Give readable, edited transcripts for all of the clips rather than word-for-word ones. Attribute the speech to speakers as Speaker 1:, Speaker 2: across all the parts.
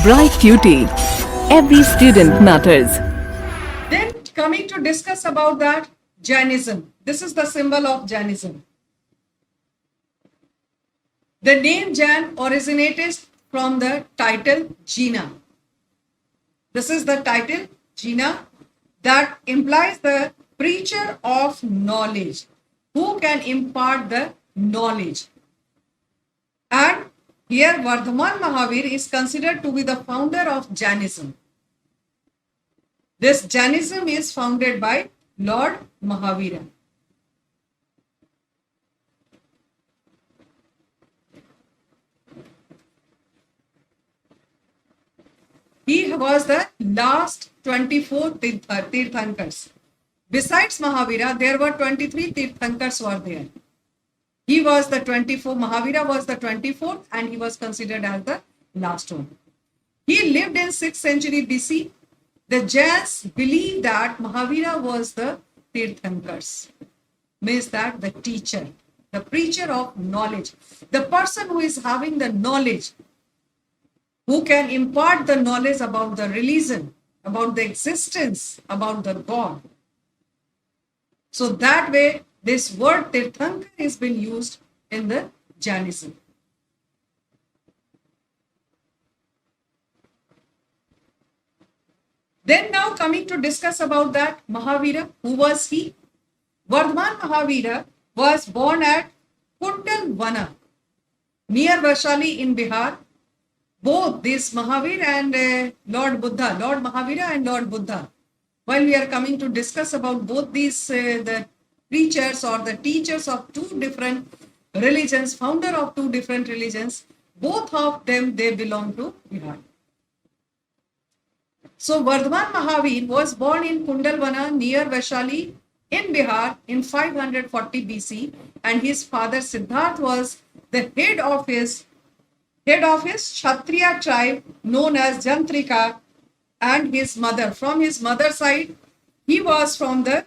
Speaker 1: bright future. Every student matters.
Speaker 2: Then coming to discuss about that, Jainism. This is the symbol of Jainism. The name Jain originated from the title Jina. This is the title Jina that implies the preacher of knowledge, who can impart the knowledge. And here Vardhaman Mahavir is considered to be the founder of Jainism. This Jainism is founded by Lord Mahavira. He was the last 24 Tirthankars. Besides Mahavira, there were 23 Tirthankars were there. He was the 24th, Mahavira was the 24th, and he was considered as the last one. He lived in 6th century BC. The Jains believe that Mahavira was the Tirthankars, means that the teacher, the preacher of knowledge, the person who is having the knowledge, who can impart the knowledge about the religion, about the existence, about the God. So that way, this word Tirthankar has been used in the Jainism. Then now coming to discuss about that Mahavira, who was he? Vardhaman Mahavira was born at Kundalvana, near Vaishali in Bihar. Both this Mahavir and Lord Buddha, Lord Mahavira and Lord Buddha. While we are coming to discuss about both these, the preachers or the teachers of two different religions, founder of two different religions, both of them, they belong to Bihar. So Vardhaman Mahavir was born in Kundalvana near Vaishali in Bihar in 540 BC, and his father Siddharth was the head of his Kshatriya tribe known as Jantrika, and his mother, from his mother's side, he was from the,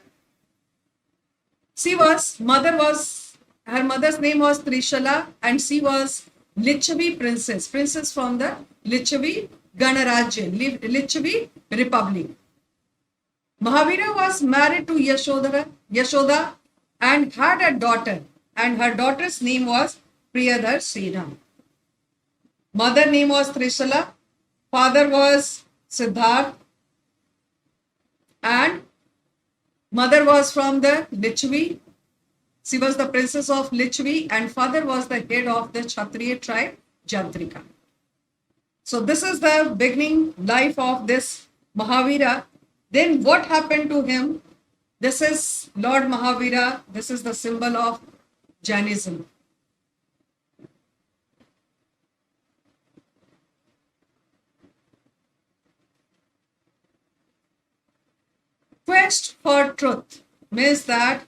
Speaker 2: her mother's name was Trishala, and she was Lichavi princess from the Lichavi Ganarajya, Lichavi Republic. Mahavira was married to Yashoda and had a daughter, and her daughter's name was Priyadarsina. Mother name was Trishala, father was Siddharth, and mother was from the Lichavi. She was the princess of Lichavi, and father was the head of the Kshatriya tribe, Jantrika. So this is the beginning life of this Mahavira. Then what happened to him? This is Lord Mahavira. This is the symbol of Jainism. Quest for truth means that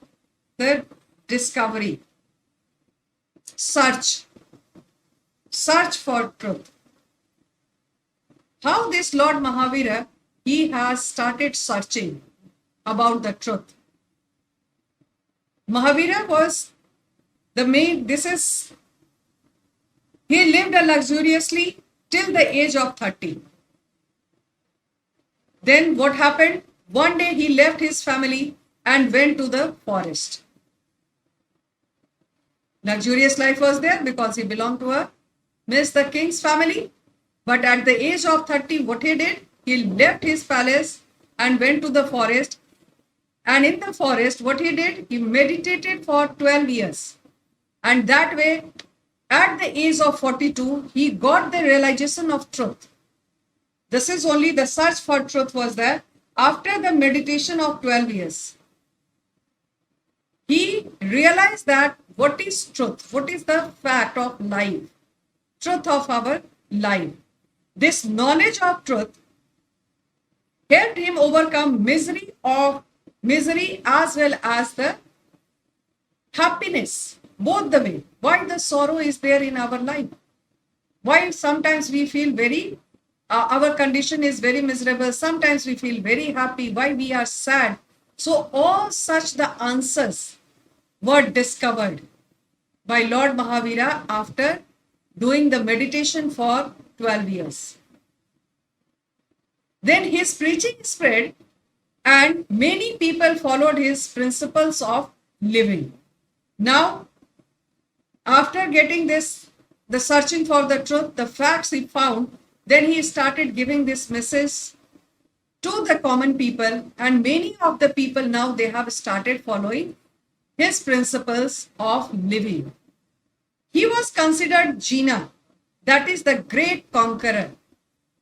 Speaker 2: the discovery, search for truth. How this Lord Mahavira, he has started searching about the truth. Mahavira was the main, he lived luxuriously till the age of 30. Then what happened? One day he left his family and went to the forest. Luxurious life was there because he belonged to the king's family. But at the age of 30, what he did? He left his palace and went to the forest. And in the forest, what he did? He meditated for 12 years. And that way, at the age of 42, he got the realization of truth. This is only the search for truth was there. After the meditation of 12 years, he realized that what is truth? What is the fact of life? Truth of our life. This knowledge of truth helped him overcome misery as well as the happiness, both the way. Why the sorrow is there in our life? Why sometimes we feel our condition is very miserable. Sometimes we feel very happy. Why we are sad. So all such the answers were discovered by Lord Mahavira after doing the meditation for 12 years. Then his preaching spread, and many people followed his principles of living. Now, after getting this, the searching for the truth, the facts he found, then he started giving this message to the common people, and many of the people now they have started following his principles of living. He was considered Jina, that is the great conqueror,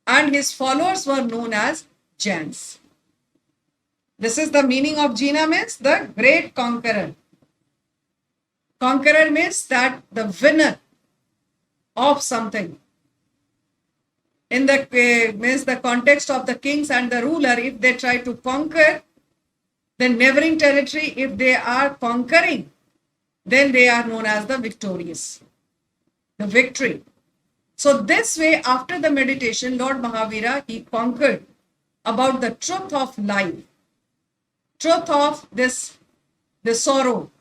Speaker 2: and his followers were known as Jains. This is the meaning of Jina, means the great conqueror. Conqueror means that the winner of something. In the means the context of the kings and the ruler, if they try to conquer the neighboring territory, if they are conquering, then they are known as the victorious, the victory. So this way, after the meditation, Lord Mahavira, he conquered about the truth of life, truth of this, the sorrow,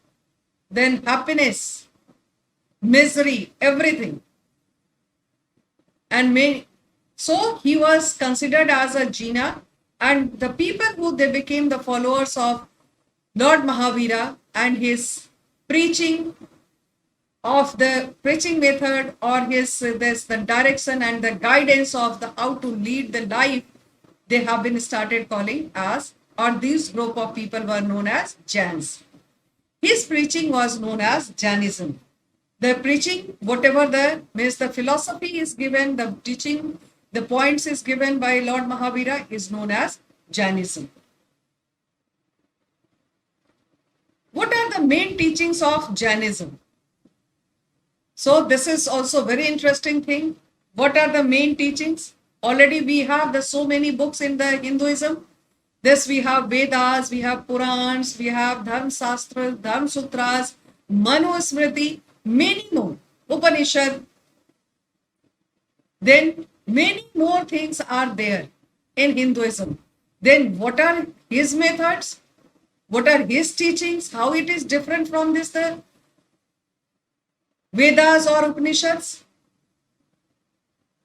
Speaker 2: then happiness, misery, everything. And so he was considered as a Jina, and the people who they became the followers of Lord Mahavira and his preaching of the preaching method, or his the direction and the guidance of the how to lead the life, they have been started calling as, or this group of people were known as Jains. His preaching was known as Jainism. The preaching, whatever the means the philosophy is given, the teaching, the points is given by Lord Mahavira is known as Jainism. What are the main teachings of Jainism? So this is also very interesting thing. What are the main teachings? Already we have so many books in the Hinduism. This we have Vedas, we have Purans, we have Dharma Shastras, Dharma Sutras, Manu Smriti, many more, Upanishad. Then many more things are there in Hinduism. Then what are his methods? What are his teachings? How it is different from this the Vedas or Upanishads?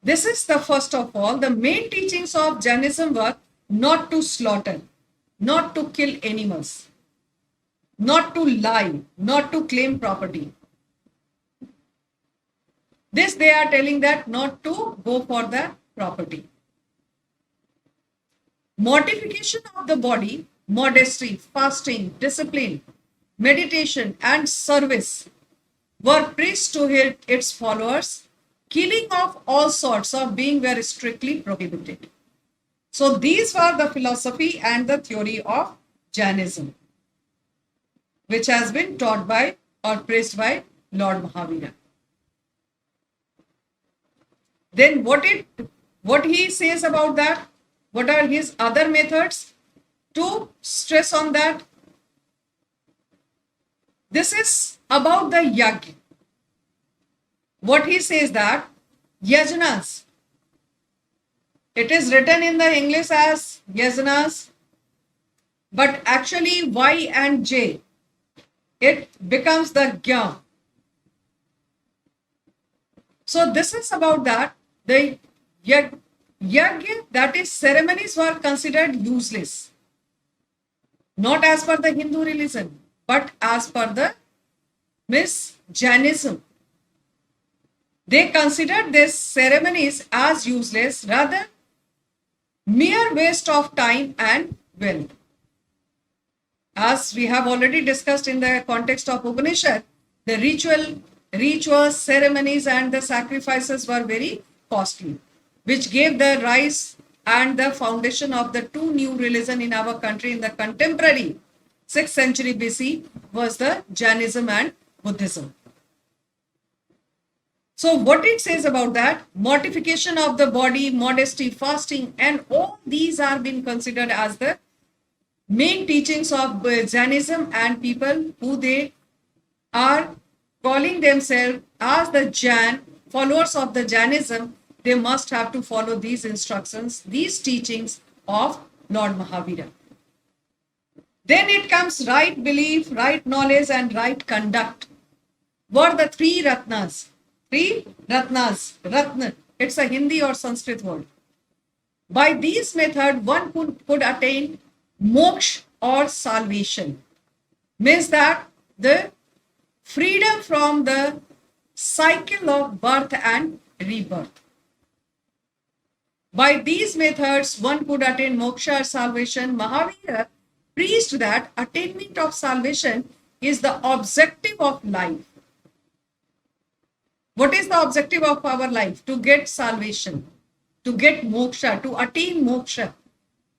Speaker 2: This is the first of all, the main teachings of Jainism were not to slaughter, not to kill animals, not to lie, not to claim property. This they are telling that not to go for the property. Mortification of the body, modesty, fasting, discipline, meditation and service were preached to its followers. Killing of all sorts of being were strictly prohibited. So these were the philosophy and the theory of Jainism, which has been taught by or preached by Lord Mahavira. Then what he says about that? What are his other methods? To stress on that, this is about the yajna. What he says that yajnas, it is written in the English as yajnas, but actually Y and J, it becomes the gya. So this is about that. The yajna, that is ceremonies, were considered useless. Not as per the Hindu religion, but as per the Jainism. They considered these ceremonies as useless, rather mere waste of time and wealth. As we have already discussed in the context of Upanishad, the rituals, ceremonies and the sacrifices were very costly, which gave the rise and the foundation of the two new religions in our country in the contemporary 6th century BC was the Jainism and Buddhism. So what it says about that, mortification of the body, modesty, fasting, and all these are being considered as the main teachings of Jainism, and people who they are calling themselves as the Jain, followers of the Jainism, they must have to follow these instructions, these teachings of Lord Mahavira. Then it comes right belief, right knowledge, and right conduct. Were the three Ratnas. Three Ratnas. Ratna, it's a Hindi or Sanskrit word. By these methods, one could attain moksha or salvation. Means that the freedom from the cycle of birth and rebirth. By these methods, one could attain moksha or salvation. Mahavira preached that attainment of salvation is the objective of life. What is the objective of our life? To get salvation, to get moksha, to attain moksha.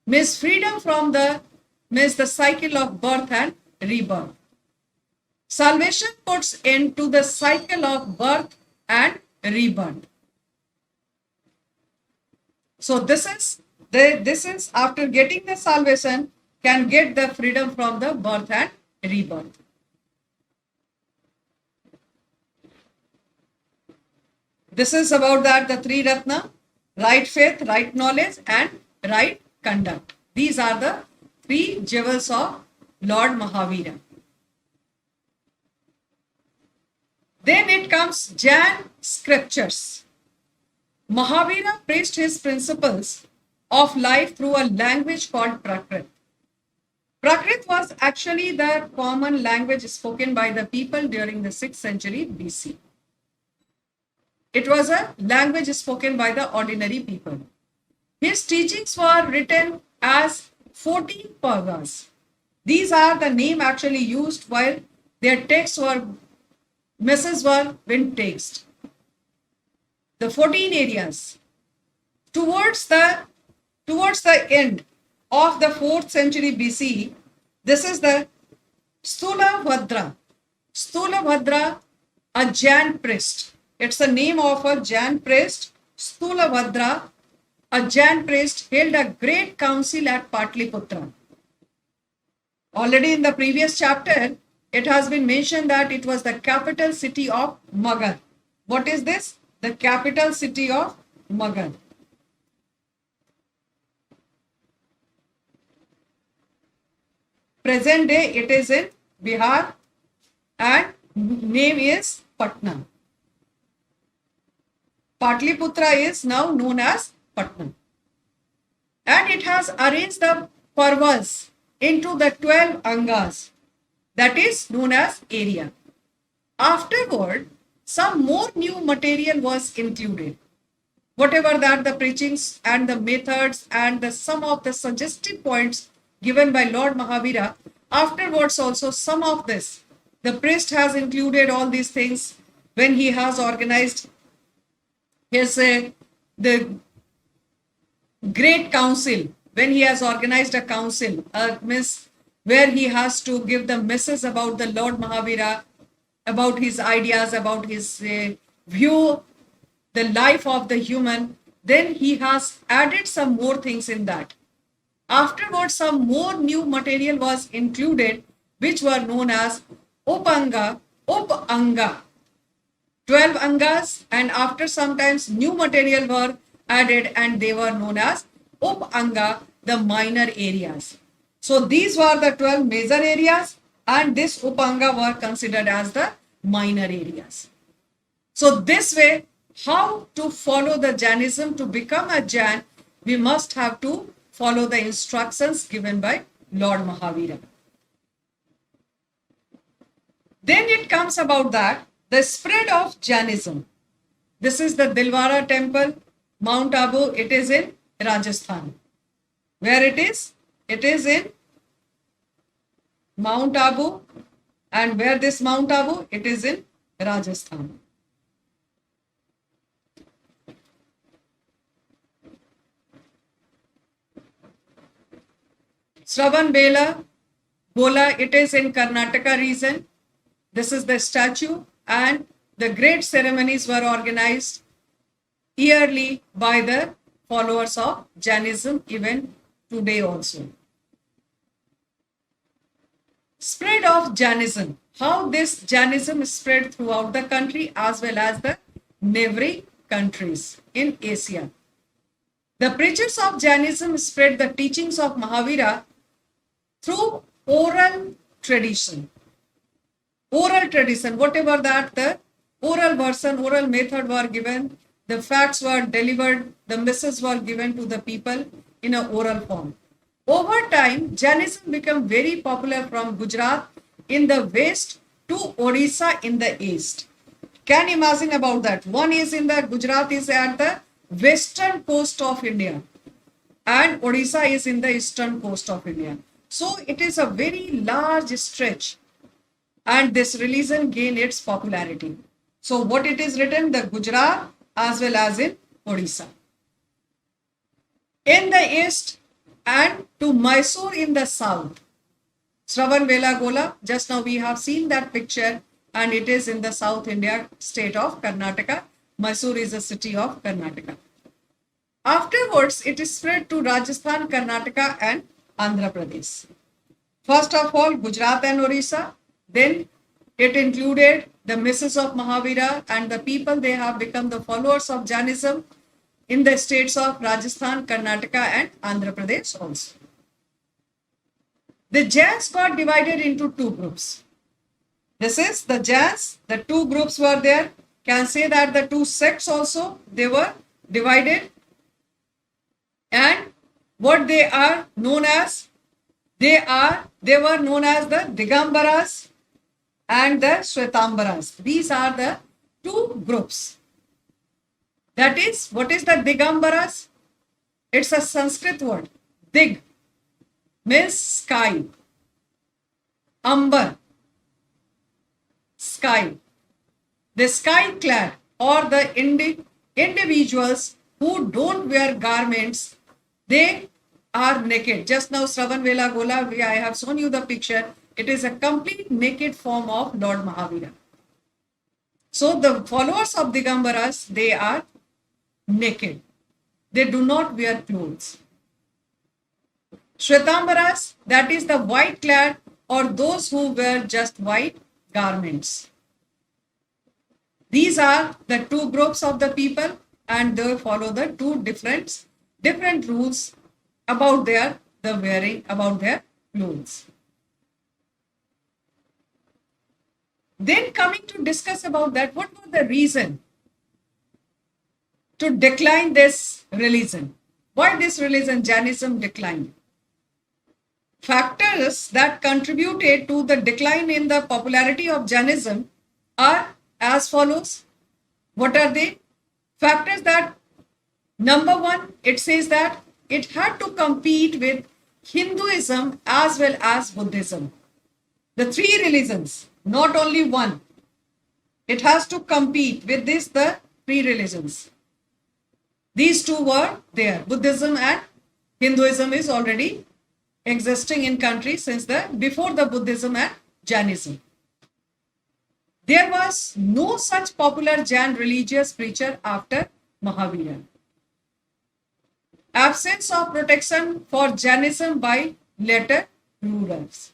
Speaker 2: Means freedom from the cycle of birth and rebirth. Salvation puts end to the cycle of birth and rebirth. So this is after getting the salvation can get the freedom from the birth and rebirth. This is about that the three ratna, right faith, right knowledge and right conduct. These are the three jewels of Lord Mahavira. Then it comes Jain scriptures. Mahavira preached his principles of life through a language called Prakrit. Prakrit was actually the common language spoken by the people during the 6th century BC. It was a language spoken by the ordinary people. His teachings were written as 14 pargas. These are the name actually used while their messages were being text. The 14 areas. Towards the end of the 4th century BC, this is the Stula Bhadra, a Jain priest. It's the name of a Jain priest. Stula Bhadra, a Jain priest, held a great council at Patliputra. Already in the previous chapter, it has been mentioned that it was the capital city of Magad. What is this? The capital city of Magad. Present day it is in Bihar and name is Patna. Patliputra is now known as Patna. And it has arranged the parvas into the 12 angas, that is known as area. Afterward, some more new material was included. Whatever that the preachings and the methods and some of the suggested points given by Lord Mahavira, afterwards also some of this, the priest has included all these things when he has organized his the great council, when he has organized a council, where he has to give the message about the Lord Mahavira, about his ideas, about his view, the life of the human, then he has added some more things in that. Afterwards, some more new material was included, which were known as Upanga, 12 angas, and after sometimes new material were added and they were known as Upanga, the minor areas. So these were the 12 major areas and this Upanga were considered as the minor areas. So this way, how to follow the Jainism, to become a Jain, we must have to follow the instructions given by Lord Mahavira. Then it comes about that the spread of Jainism. This is the Dilwara temple, Mount Abu. It is in Rajasthan. Where it is? It is in Mount Abu. And where this Mount Abu? It is in Rajasthan. Shravan Bola, it is in Karnataka region. This is the statue, and the great ceremonies were organized yearly by the followers of Jainism, even today also. Spread of Jainism. How this Jainism spread throughout the country as well as the neighboring countries in Asia. The preachers of Jainism spread the teachings of Mahavira through oral tradition. Oral tradition, whatever that the oral version, oral method were given, the facts were delivered, the messages were given to the people in an oral form. Over time, Jainism became very popular from Gujarat in the west to Odisha in the east. Can you imagine about that? One is in the Gujarat is at the western coast of India, and Odisha is in the eastern coast of India. So it is a very large stretch, and this religion gained its popularity. So what it is written, the Gujarat as well as in Odisha. In the east and to Mysore in the south. Shravan Velagola, just now we have seen that picture, and it is in the South India state of Karnataka. Mysore is a city of Karnataka. Afterwards, it is spread to Rajasthan, Karnataka and Andhra Pradesh. First of all, Gujarat and Orissa. Then it included the misses of Mahavira, and the people, they have become the followers of Jainism in the states of Rajasthan, Karnataka and Andhra Pradesh also. The Jains got divided into two groups. This is the Jains, the two groups were there. Can say that the two sects also, they were divided. And what they are known as, they were known as the Digambaras and the Shwetambaras. These are the two groups. That is, what is the Digambaras? It's a Sanskrit word. Dig means sky. Ambar, sky. The sky clad or the individuals who don't wear garments, they are naked. Just now Shravan Velagola, I have shown you the picture. It is a complete naked form of Lord Mahavira. So the followers of Digambaras, they are naked. They do not wear clothes. Shwetambaras, that is the white clad or those who wear just white garments. These are the two groups of the people, and they follow the two different rules about the wearing, about their clothes. Then coming to discuss about that, what was the reason to decline this religion? Why this religion, Jainism, declined? Factors that contributed to the decline in the popularity of Jainism are as follows. What are they? Factors that, number one, it says that it had to compete with Hinduism as well as Buddhism. The three religions, not only one. It has to compete with the three religions. These two were there. Buddhism and Hinduism is already existing in countries since before the Buddhism and Jainism. There was no such popular Jain religious preacher after Mahavira. Absence of protection for Jainism by later rulers.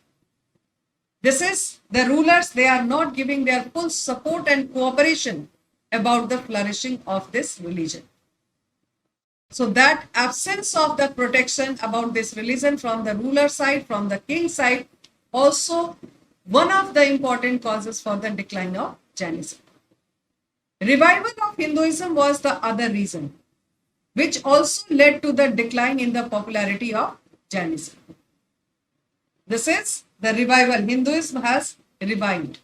Speaker 2: This is the rulers, they are not giving their full support and cooperation about the flourishing of this religion. So that absence of the protection about this religion from the ruler side, from the king side, also one of the important causes for the decline of Jainism. Revival of Hinduism was the other reason, which also led to the decline in the popularity of Jainism. This is the revival. Hinduism has revived.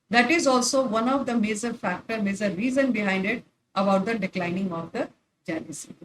Speaker 2: That is also one of the major reason behind it about the declining of the Jainism.